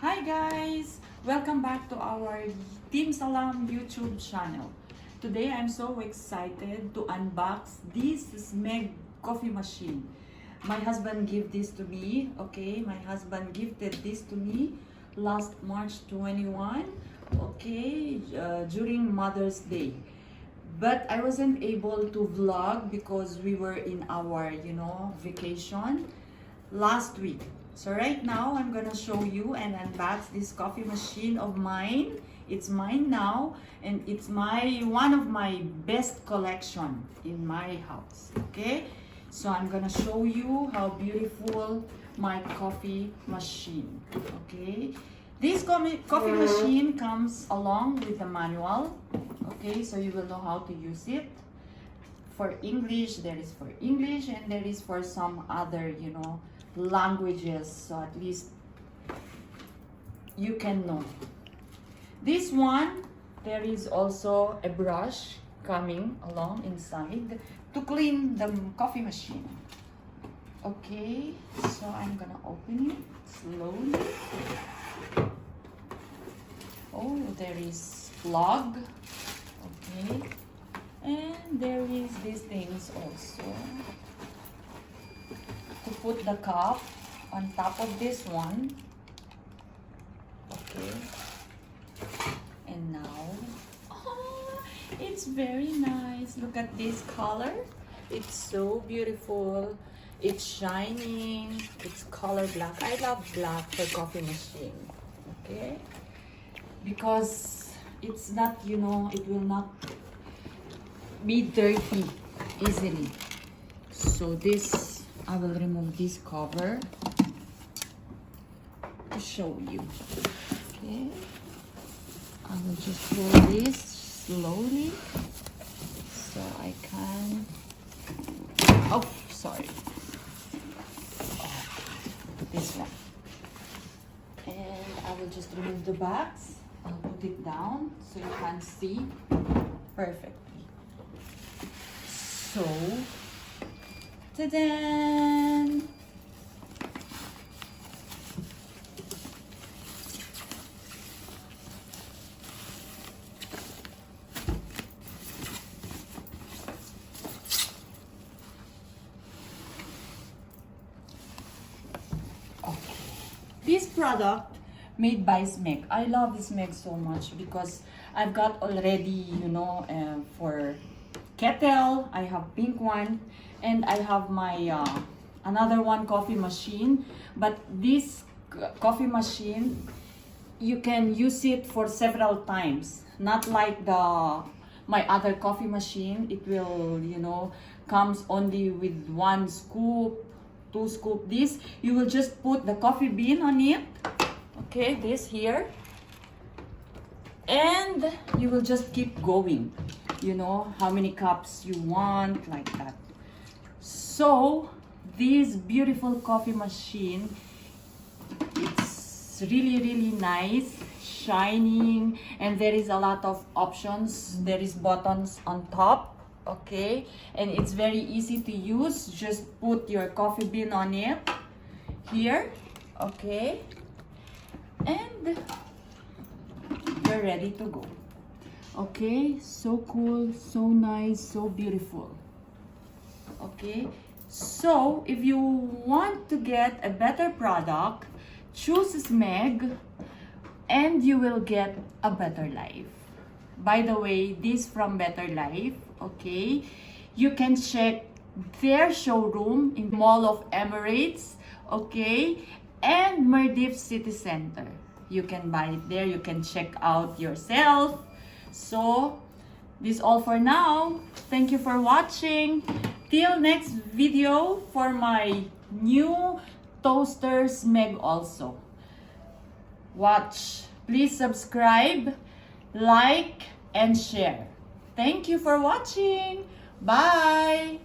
Hi guys! Welcome back to our Team Salam YouTube channel. Today I'm so excited to unbox this Smeg coffee machine. My husband gave this to me, okay? My husband gifted this to me last March 21, okay? During Mother's Day. But I wasn't able to vlog because we were in our, vacation last week. So right now, I'm gonna show you and unbox this coffee machine of mine. It's mine now, and it's one of my best collection in my house, okay? So I'm gonna show you how beautiful my coffee machine, okay? This coffee machine comes along with the manual, okay? So you will know how to use it. For English, there is for English, and there is for some other, languages, so at least you can know. This one, there is also a brush coming along inside to clean the coffee machine. Okay, so I'm gonna open it slowly. Oh, there is plug. Okay, and there is these things also to put the cup on top of this one. Okay, and now, oh, it's very nice. Look at this color. It's so beautiful. It's shining. It's color black. I love black for coffee machine. Okay, because it's not, it will not be dirty easily. So this, I will remove this cover to show you. Okay, I will just pull this slowly so I can. Oh, sorry. Oh, this one. And I will just remove the box. I'll put it down so you can see perfectly. So, ta-da! Okay. This product made by Smeg. I love Smeg so much because I've got already, for kettle, I have pink one, and I have my another one coffee machine. But this coffee machine, you can use it for several times, not like my other coffee machine. It will, comes only with 1 scoop, 2 scoop. This, you will just put the coffee bean on it, okay, this here, and you will just keep going, how many cups you want, like that. So this beautiful coffee machine, it's really nice, shining, and there is a lot of options. There is buttons on top, okay, and it's very easy to use. Just put your coffee bean on it here, okay, and you're ready to go. Okay, so cool, so nice, so beautiful. Okay, so if you want to get a better product, choose Smeg and you will get a better life. By the way, this from Better Life, okay, you can check their showroom in Mall of Emirates, okay, and Maldives City Center. You can buy it there, you can check out yourself. So this all for now. Thank you for watching. Till next video for my new toaster Smeg also. Watch. Please subscribe, like, and share. Thank you for watching. Bye.